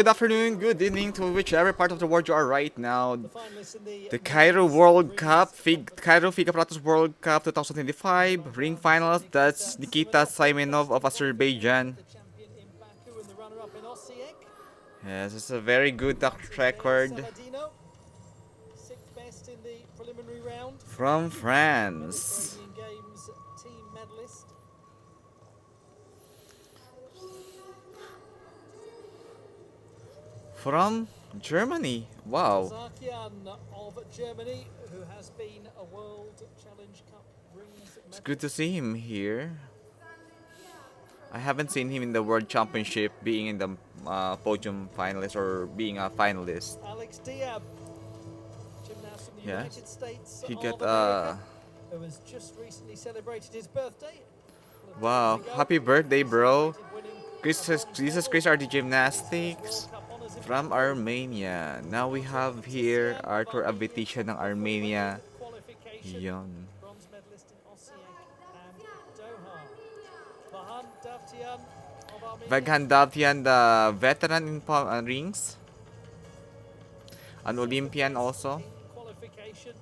Good afternoon, good evening to whichever part of the world you are right now. The CAIRO World Cup, CAIRO APPARATUS World Cup 2025 ring finals. That's Nikita Simonov of Azerbaijan. Yes, it's a very good track record from France. From Germany. Wow. Sahakyan of Germany, who has been a World Challenge Cup rings It's good to medalist. see him here. I haven't seen him in the World Championship being in the podium finalist or being a finalist. Alex Diab, gymnast from the Yes. United States He of got America, who has just recently celebrated his birthday. wow, happy birthday, bro. This is Chris RD Gymnastics from Armenia. Now we have here Artur Avetisyan ng Armenia. Yon. Bronze medalist in Osijek and Doha. Vahagn Davtyan of Armenia. Vahagn Davtyan, the veteran in rings. An Olympian also. Qualification.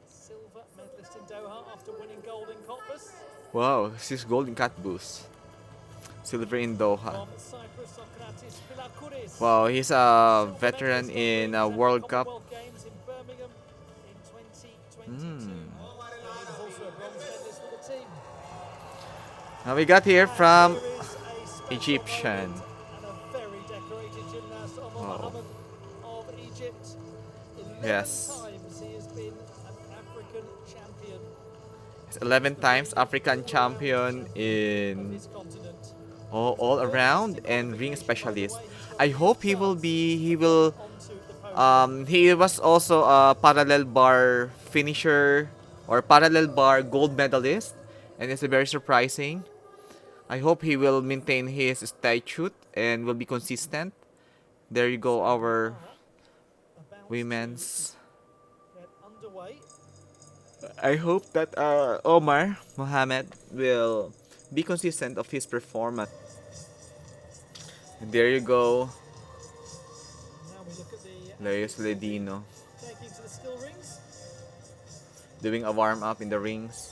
Silver medalist in Doha after winning gold in Cottbus. Wow, this is gold in Cottbus. Silver in Doha. From Cyprus, Sokratis Pilakouris. Wow, he's a veteran in a World Cup. Commonwealth Games in Birmingham in 2022. Hmm. He was also a bronze medalist for the team. Now we got here from Here is a special Egyptian. moment and a very decorated gymnast, Omar Wow. Mohamed of Egypt. 11 Yes. times he has been an African champion He's 11 times African champion of in his continent. all around and ring specialist. I hope he will Onto the podium. he was also a parallel bar finisher or parallel bar gold medalist, and it's very surprising. I hope he will maintain his statute and will be consistent. There you go, our About women's. to get underway. I hope that Omar Mohamed will be consistent of his performance. And there you go, Now we look at the Saladino taking to the skill rings. doing a warm up in the rings.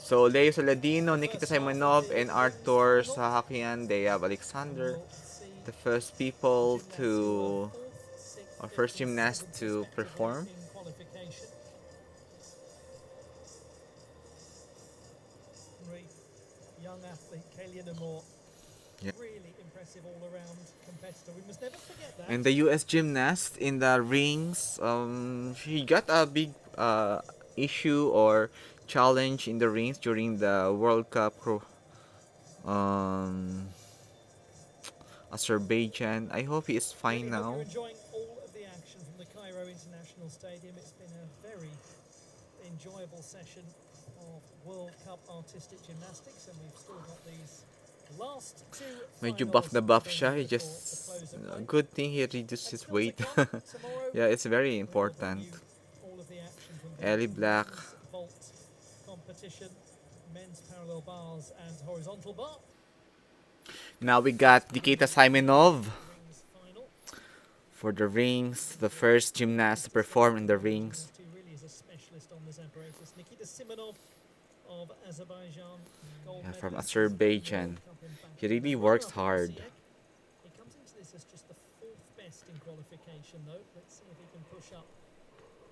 So Saladino, Nikita Simonov, and Artur Sahakyan, Diab Alexander, We'll see the first people gymnasts who to, are fourth, sixth, or first and gymnast seventh to respectively perform. in qualification. Great young athlete, Kaylian Amor. Yeah. Really impressive all-around competitor. We must never forget that. And the US gymnast in the rings, he got a big issue or challenge in the rings during the World Cup um, Azerbaijan. I hope he is fine Really hope now. you're enjoying all of the action from the CAIRO International Stadium. It's been a very enjoyable session of World Cup artistic gymnastics, and we've still got these last two Medyo finals buff na buff to siya. bring He before just, the close of play. good thing he reduced his Still to weight. come tomorrow. Yeah, it's very We'll important. bring you all of the action from both Ellie the Black. women's vault competition, men's parallel bars and horizontal bar. Now we got Nikita Simonov Rings final. for the rings, the first gymnast to perform in the rings. Who really is a specialist on this apparatus. Nikita Simonov of Azerbaijan, gold Yeah, from medalist, Azerbaijan. World Cup in He Baku, really the works runner-up in hard. Osijek. He comes into this as just the fourth best in qualification, though. Let's see if he can push up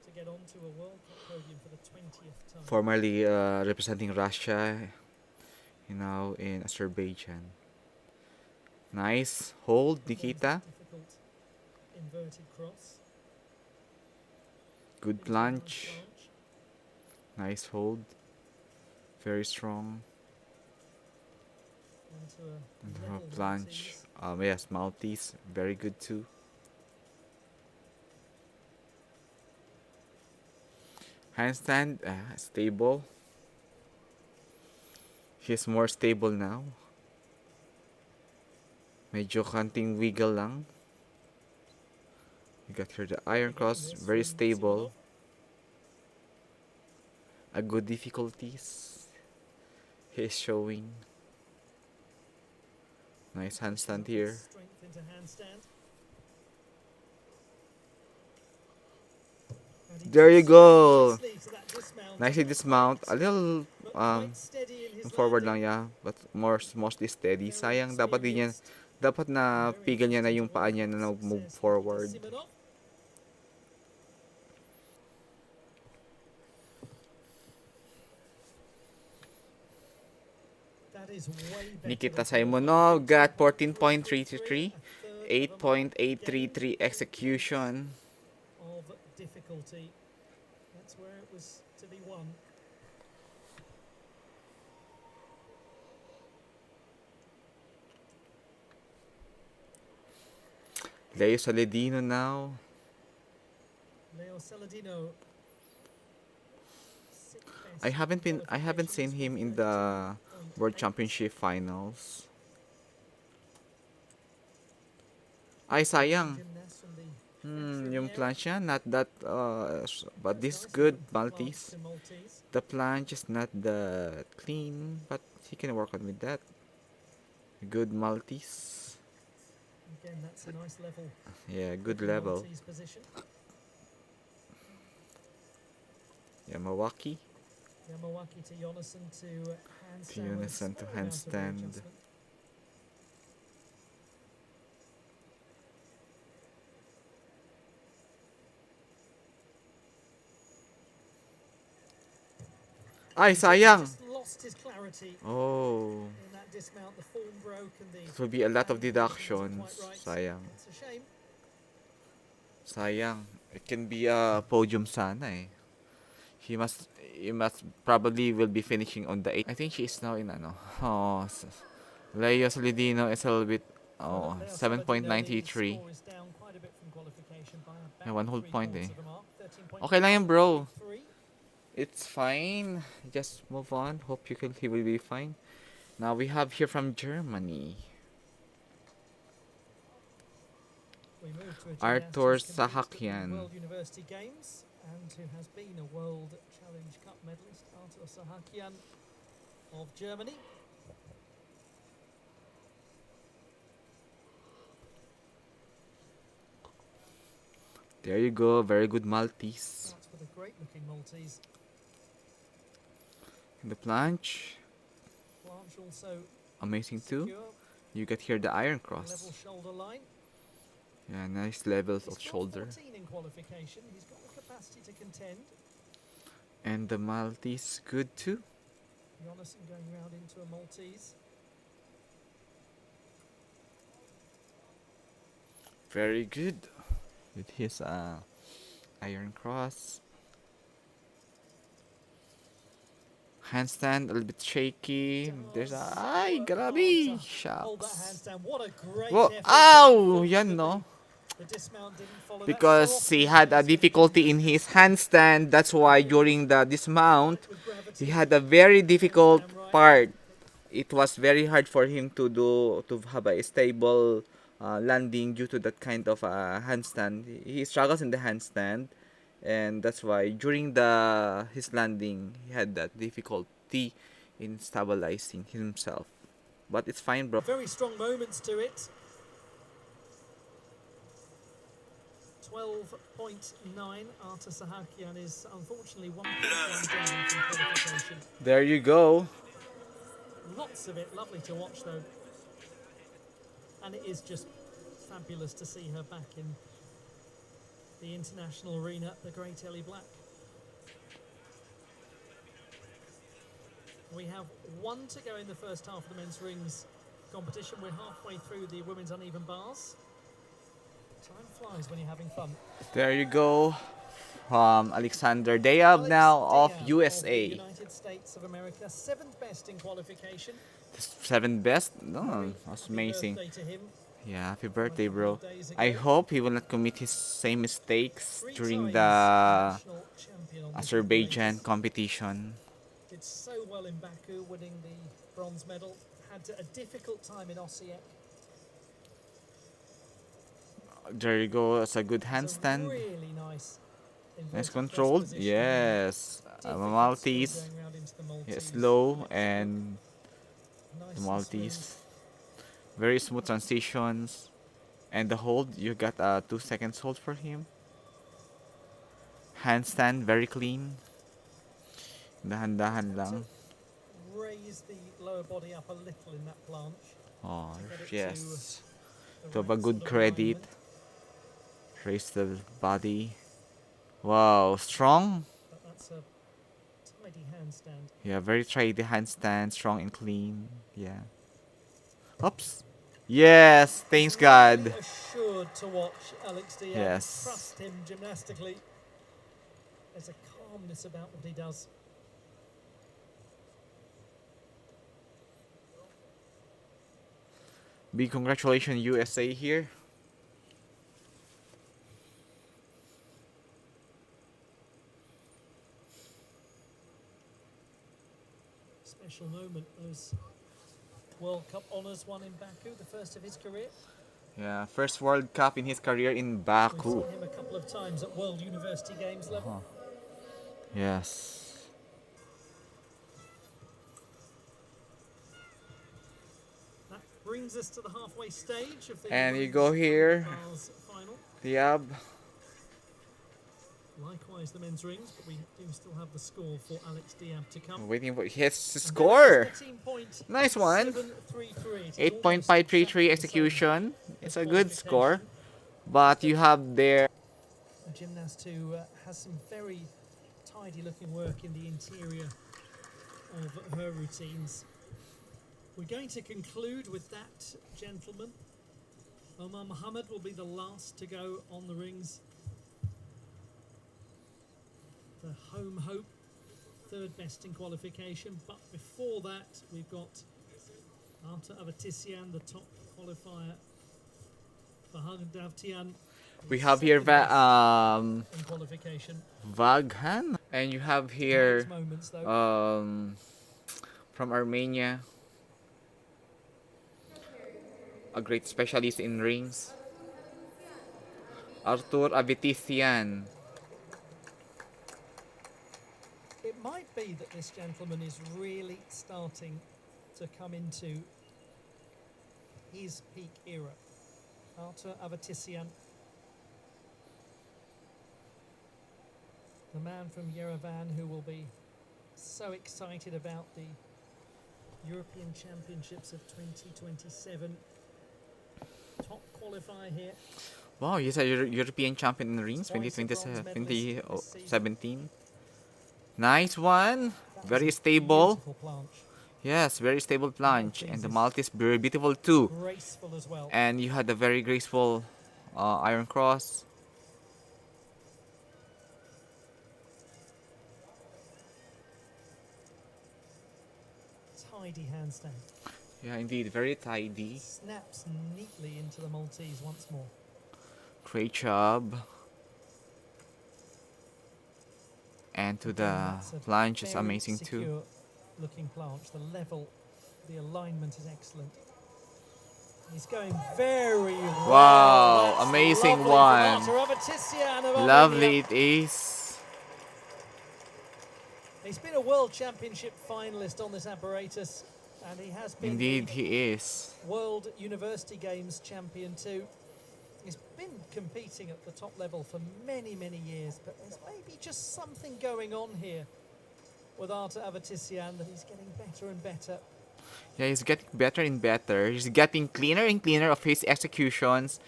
to get onto a World Cup podium for the 20th time. Formerly representing Russia, in Azerbaijan. Nice hold, Nikita. Difficult inverted cross. Good plunge. Nice hold. Very strong. Onto a And her level plunge. Maltese. Yes, Maltese. Very good too. Handstand, stable. He's more stable now. Medyo kanting wiggle lang. You got here the iron cross, very stable. A good difficulties he is showing. Nice handstand Showed his here. strength into handstand. And he There took you so go. nicely to that dismount. Nicely Not dismount. A quick, little but quite steady in his forward landing. lang yeah, but mostly steady. Very Sayang dapat din niya, experienced. dapat And na very pigil niya na interesting to yung paa watch niya that na nag-move success. Nikita forward. Simonov. That is way better Nikita than 12.52, Simonov got but 3.33, 14.333, a third of a mark gained 8.833 execution. of difficulty. That's where it was to be won. Leo Saladino now. Leo Saladino. I haven't seen him in the World Championship finals. Ay, sayang. Yung planche niya, not that, but this good Maltese. The planche is not that clean, but he can work on with that. Good Maltese. Again, that's a nice level. Yeah, good level. Maltese position. Yamawaki. Yamawaki to Jonasson to handstand. To Jonasson to handstand. Ay, sayang. Just lost his clarity Oh. in that dismount. The form broke and the It will be a lot of deductions. right. Sayang. It's a shame. Sayang. It can be a podium sana eh. He must probably will be finishing on the 8. I think she is now in ano. Oh, Leo Solidino is a little bit 7.93. Yeah, 1 whole point eh. Okay lang yan, bro. It's fine. Just move on. Hope he will be fine. Now we have here from Germany. Artur Sahakyan. World University Games and who has been a World Challenge Cup medalist, Artur Sahakyan of Germany. There you go, very good Maltese. That's with a great looking Maltese. The planche. Planche also amazing too. secure. You get here the iron Level cross. shoulder line. Yeah, nice levels He's of shoulder. 14 in qualification. He's got the capacity to contend. And the Maltese good too. Jonasson going round into a Maltese. Very good. With his iron cross. Handstand, a little bit shaky. There's a... Ay, grabe! Hold that Shucks. handstand. What a great Whoa. effort. Ow! Yan, no? The dismount didn't follow. Because he had a difficulty in his handstand. That's why during the dismount, he had a very difficult part. It was very hard for him to have a stable landing due to that kind of handstand. He struggles in the handstand, and that's why during his landing he had that difficulty in stabilizing himself. But it's fine, bro. Very strong moments to it. 12.9. Artur Sahakyan is unfortunately 1.1 down from qualification. There you go. Lots of it. Lovely to watch though. And it is just fabulous to see her back in the international arena, the great Ellie Black. We have 1 to go in the first half of the men's rings competition. We're halfway through the women's uneven bars. Time flies when you're having fun. There you go. Alexander Diab now of USA. Of the United States of America, 7th best in qualification. 7th best? No, that's amazing. Happy birthday to him. Yeah, happy birthday, bro. I hope he will not commit his same mistakes during the Azerbaijan competition. Did so well in Baku, winning the bronze medal. Had a difficult time in Osijek. There you go. It's a good handstand. Really nice. Nice controlled. Yes. Maltese. Yeah, slow and the Maltese. Very smooth transitions. And the hold, you got a 2 seconds hold for him. Handstand, very clean. Dahan-dahan lang. Raise the lower body up a little in that planche. Oh, Get it yes. the To have right a good sort of credit. alignment. Raise the body. Wow, strong. But that's a tidy handstand. Yeah, very tidy handstand, strong and clean. Yeah. Oops. Yes, thanks God. Really assured to watch Alex Diab. Yes. Trust him gymnastically. There's a calmness about what he does. Big congratulations USA here. Special moment, those World Cup honours won in Baku, the first of his career. Yeah, first World Cup in his career in We've Baku. seen him a couple of times at World University Games level. Yes. That brings us to the halfway stage of the And you women's go here. 100 bars final. Diab. Likewise the men's rings, but we do still have the score for Alex Diab to come. Waiting for his And score. there is the team point, Nice one. 7.33. It's 8.533 almost exactly execution. the It's same a good as score. qualification. But you have there. A gymnast who has some very tidy looking work in the interior of her routines. We're going to conclude with that gentleman. Omar Mohamed will be the last to go on the rings. The home hope, third best in qualification. But before that, we've got Artur Avetisyan, the top qualifier. Vahagn Davtyan. We have here in qualification. Vahagn. And you have here Great moments, though. from Armenia, a great specialist in rings, Artur Avetisyan. It might be that this gentleman is really starting to come into his peak era. Artur Avetisyan, the man from Yerevan who will be so excited about the European Championships of 2027. Top qualifier here. Wow, he's a European champion in rings Twice a bronze medalist this 2017. Nice one. That was Very a stable. beautiful planche. Yes, very stable planche. And the Pleases. multi is very beautiful too. Graceful as well. And you had a very graceful iron cross. Tidy handstand. Yeah, indeed, very tidy. Snaps neatly into the Maltese once more. Great job. And to the That's a planche is very amazing too. secure looking planche. The level, the alignment is excellent. He's going very well. Wow, That's amazing lovely one. from Artur Avetisyan of Lovely Armenia. it is. He's been a World Championship finalist on this apparatus, and he has been Indeed, the he is. World University Games champion too. He's been competing at the top level for many, many years, but there's maybe just something going on here with Artur Avetisyan that he's getting better and better. Yeah, he's getting better and better. He's getting cleaner and cleaner of his executions.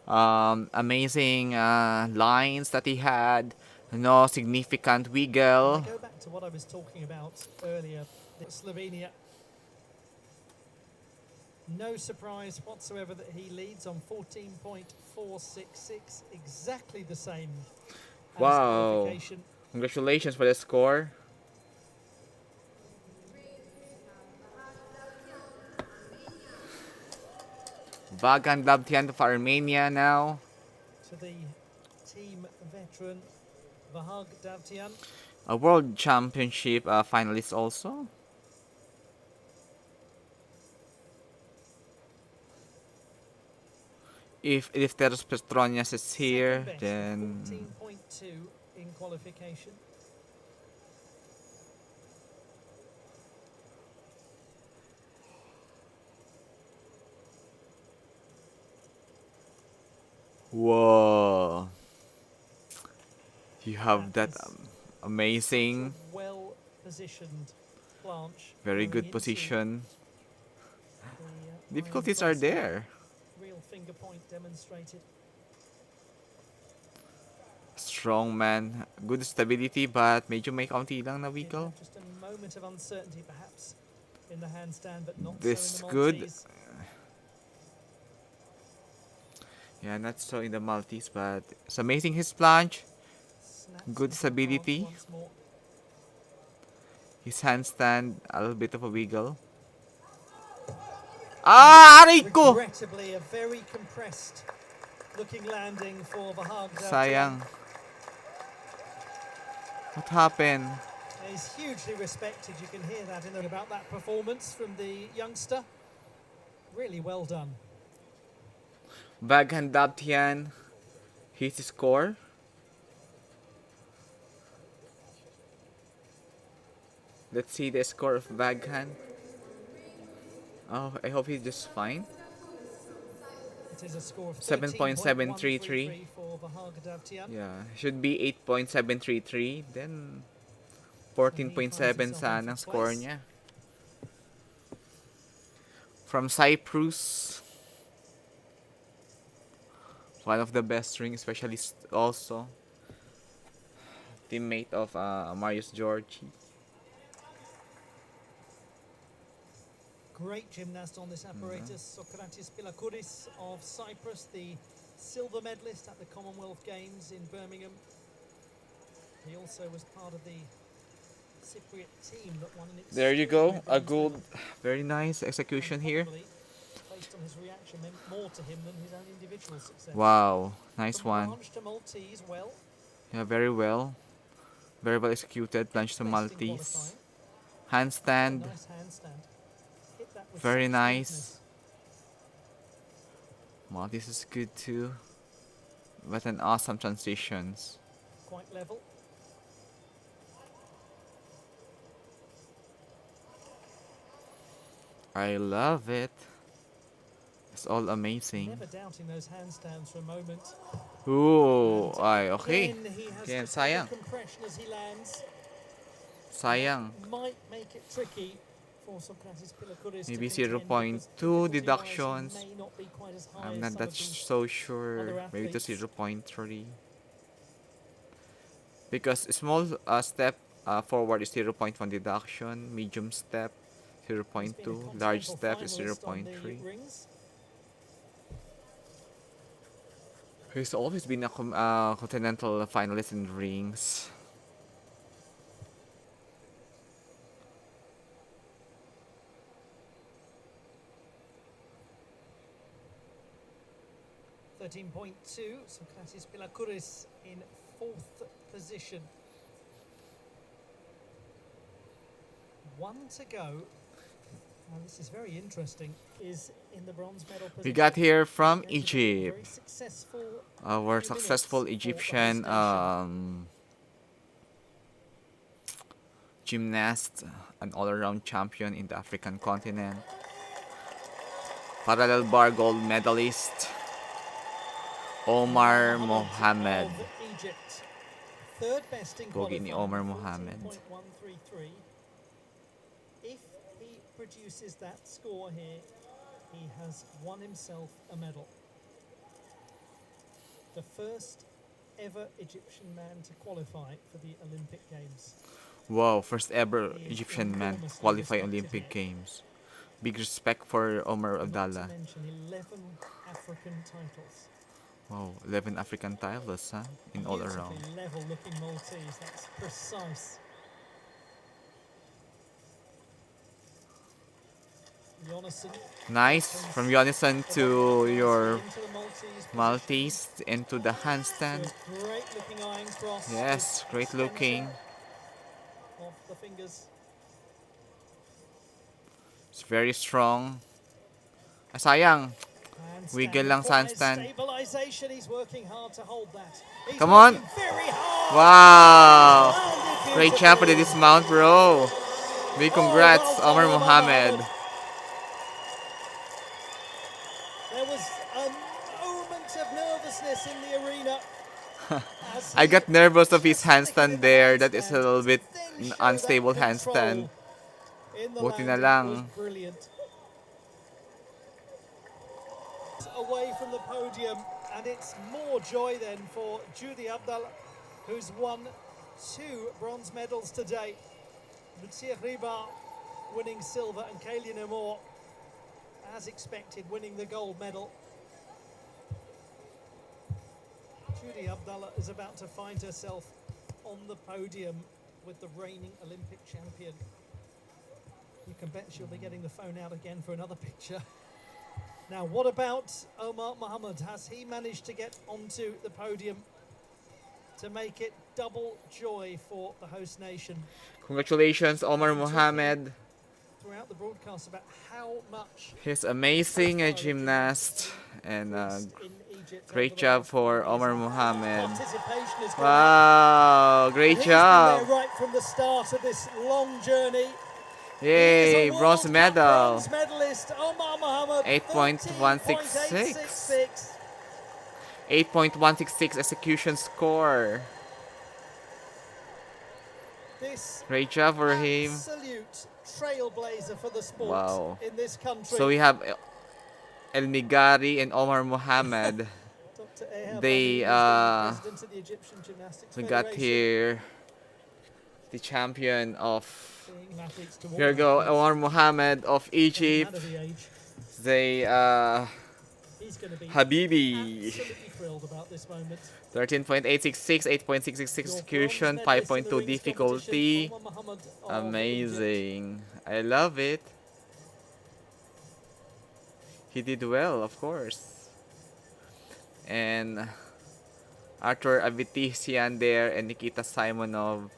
Amazing lines that he had. No significant I wiggle. go back to what I was talking about earlier. Slovenia. No surprise whatsoever that he leads on 14.466, exactly the same as Wow. qualification. Congratulations for the score. Vahagn Davtyan for Armenia now. To the team veteran Vahagn Davtyan. A world championship finalist also. If Eleftheros Petronias is here, Second best, then 14.2 in qualification. Whoa. You have that That is amazing, well positioned planche very going good into position. the iron Difficulties are placement. there. Real finger point demonstrated. Strong man, good stability, but medyo may kaunti lang na Did wiggle. have just a moment of uncertainty perhaps in the handstand, but not so in This the good. Maltese. Yeah, not so in the Maltese, but it's amazing his planche. Snaps Good into the planche stability. once more. His handstand, a little bit of a wiggle. Ah, aray ko! Regrettably, a very compressed looking landing for Vahagn Davtyan. Sayang. What happened? He's hugely respected. You can hear that in there about that performance from the youngster. Really well done. Vahagn Davtyan, his score. Let's see the score of Vahagn. Oh, I hope he's just fine. It is a score of 7.733 for Vahagn Davtyan. Yeah, should be 8.733. Then So he 14.7 finds himself sana in score place. niya. From Cyprus. One of the best ring specialists also. Teammate of Marius Georgi. Great gymnast on this apparatus, Sokratis Pilakouris of Cyprus, the silver medalist at the Commonwealth Games in Birmingham. He also was part of the Cypriot team that won an There you go, extraordinary a bronze good, medal. very nice And execution here. probably, based on his reaction, meant more to him than his own individual success. Wow, nice From one. Planche to Maltese, well, Yeah, very well. Very well executed. Planche to best in Maltese. qualifying. Handstand. Nice handstand. Hit that with Very such nice. sweetness. Maltese is good too. What an awesome transitions. Quite level. I love it. It's all amazing. Never doubting those handstands for a moment. Ooh, And ay, okay. again, he has Again, to take sayang. the compression as he lands. Sayang. That might make it tricky for Sokratis Pilakouris Maybe to contend, 0.2 because difficulty-wise, he deductions. may not be quite as high I'm as not some that of these so other sure. Maybe to athletes. 0.3. Because small step forward is 0.1 deduction. Medium step He's been a 0.2. Large continental step is finalist on the 0.3. rings. He's always been a continental finalist in rings. .13.2, Sokratis Pilakouris in 4th position. 1 to go. Now this is very interesting, is in the bronze medal position. We got here from Going to be a very Egypt. successful Our few successful minutes for Egyptian this nation. gymnast, an all-around champion in the African continent. Parallel bar gold medalist, Omar Mohamed. Of Egypt. Third best in Pogi ni qualifying, Omar Mohamed. 14.133. If he produces that score here, he has won himself a medal. The first ever Egyptian man to qualify for the Olympic Games. Wow, first ever He is Egyptian man enormously qualify respected Olympic here. Games. Big respect for Omar Not to Abdallah. mention 11 African titles. Wow, 11 African titles, huh? In all around. Beautifully level looking Maltese, that's precise. Jonasson. Nice, from Jonasson to your Into the Maltese Maltese into the position. handstand. So a great looking iron cross. Yes, with great looking. extension of the fingers. It's very strong. Ah, sayang. Handstand Wiggle lang sa requires handstand. stabilization. He's working hard to hold that. He's Come on. working very hard. Wow. Landed Great job for the beautifully. dismount, bro. Big congrats, well Omar done, Mohamed. There was a moment of nervousness in the arena. As I he got nervous of his just sticking handstand in the there. That is a handstand little to bit then show unstable that control handstand. in the Buti na landing was lang. brilliant. Away from the podium, and it's more joy then for Judy Abdallah, who's won 2 bronze medals today. Lucia Riba winning silver, and Kaylin Amor, as expected, winning the gold medal. Judy Abdallah is about to find herself on the podium with the reigning Olympic champion. You can bet she'll be getting the phone out again for another picture. Now, what about Omar Mohamed? Has he managed to get onto the podium to make it double joy for the host nation? Congratulations, Omar Mohamed. Throughout the broadcast about how much He's amazing a gymnast, and great job for Omar Mohamed. participation is Wow, great He's job. been there right from the start of this long journey. Yay, bronze medal. Bronze medalist Omar Mohamed, 8.166. 8.166 execution score. This Great job for him. absolute trailblazer for the sport Wow. in this country. So we have El Migari and Omar Mohamed. Dr. Ehab They, Ali, who's the president of the Egyptian Gymnastics We got Federation, here the champion of. being athletes to Here we go, walk. Omar Mohamed of Egypt. Doesn't matter the age. They He's going to be Habibi. absolutely thrilled about this moment. 13.866, 8.666 execution, 5.2 difficulty. Amazing. I love it. He did well, of course. And Artur Avetisyan there and Nikita Simonov.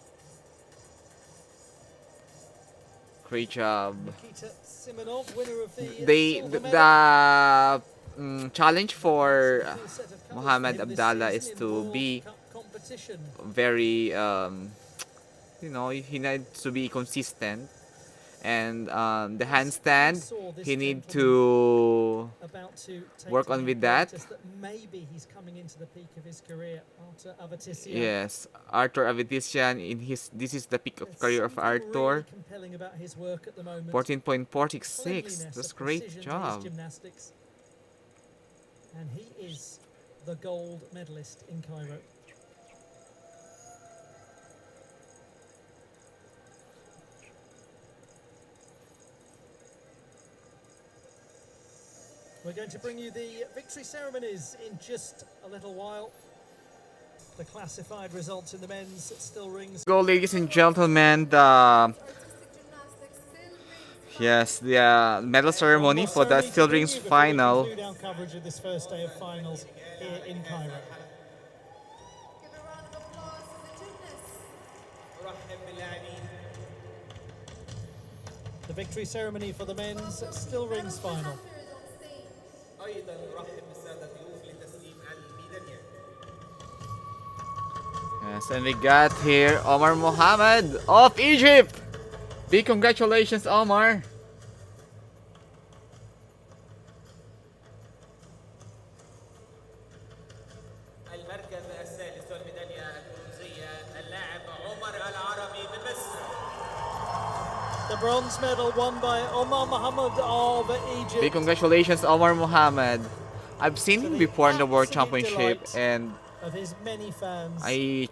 Great job. Nikita Simonov, winner of the The silver medal. challenge for Full set of colours for Mohamed him this Abdallah season is in to World be Cup competition. very he needs to be consistent, and the handstand he need to About to take work to on the with that. apparatus that maybe he's coming into the peak of his career. Artur Avetisyan. Yes, Artur Avetisyan this is the peak of There's career of something Artur. really compelling about his work at the moment. 14.46. Cleanliness, That's a great precision to his job. gymnastics. And he is the gold medalist in Cairo. We're going to bring you the victory ceremonies in just a little while. The classified results in the men's still rings. Go, ladies and gentlemen. The medal ceremony for the still rings final. Conclude our coverage of this first day of finals here in Cairo. Give a round of applause to the gymnasts. The victory ceremony for the men's still rings final. أيضا نرحب بالسادة الضيوف لتسليم الميداليات. Yes, and we got here Omar Mohamed of Egypt. Big congratulations, Omar. المركز السادس والميدالية البرونزية اللاعب عمر العربي من مصر. The bronze medal won by Omar Mohamed of Egypt. Big congratulations, Omar Mohamed. I've seen him before in the World Championship, and Of his many fans. I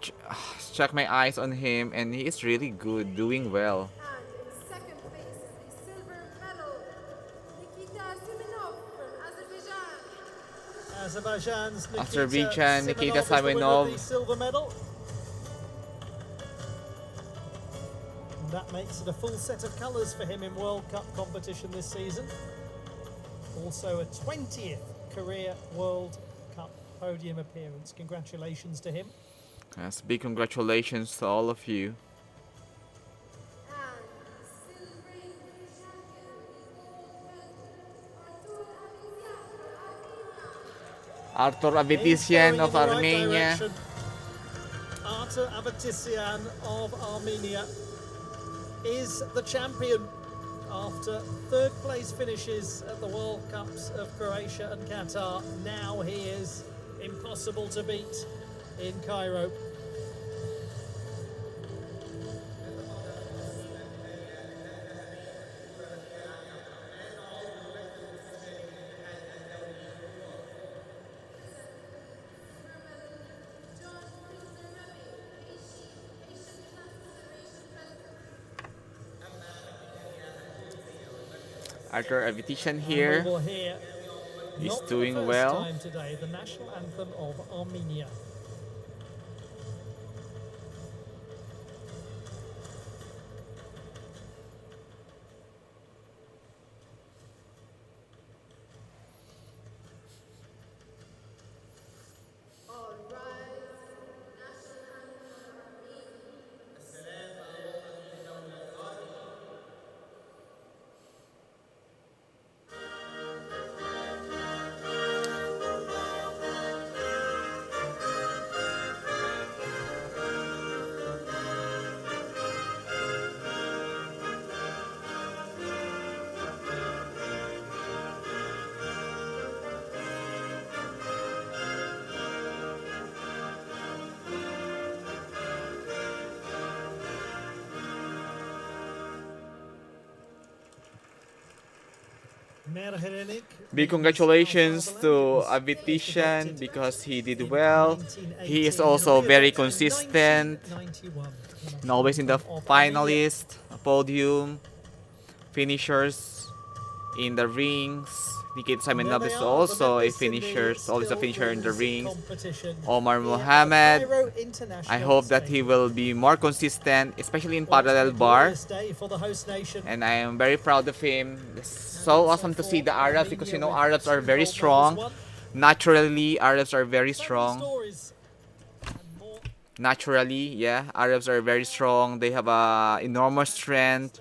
check my eyes on him, and he is really good, doing well. And in second place, the silver medal, Nikita Simonov from Azerbaijan. Azerbaijan's Azerbaijan, Nikita is the winner Simonov. of the silver medal. And that makes it a full set of colours for him in World Cup competition this season. Also a 20th career World Cup podium appearance. Congratulations to him. Yes, big congratulations to all of you. And silver champion, Artur Avetisyan Artur Avetisyan from Armenia. of Armenia. Artur Avetisyan of Armenia is the champion After third place finishes at the World Cups of Croatia and Qatar, now he is impossible to beat in Cairo. Artur Avetisyan And here. we will hear, He's not for doing the first well. time today, the national anthem of Armenia. All rise. National anthem of Armenia. Big congratulations to Avetisyan because he did well. He is also very consistent and always in the finalist, podium, finishers in the rings. Nikita Simonov is also a finisher, always a finisher in the rings. Omar Mohamed, I hope that he will be more consistent, especially in parallel bar. And I am very proud of him. It's so awesome to see the Arabs because you know Arabs are very strong. Naturally, Arabs are very strong. Naturally, yeah, Arabs are very strong. They have a enormous strength.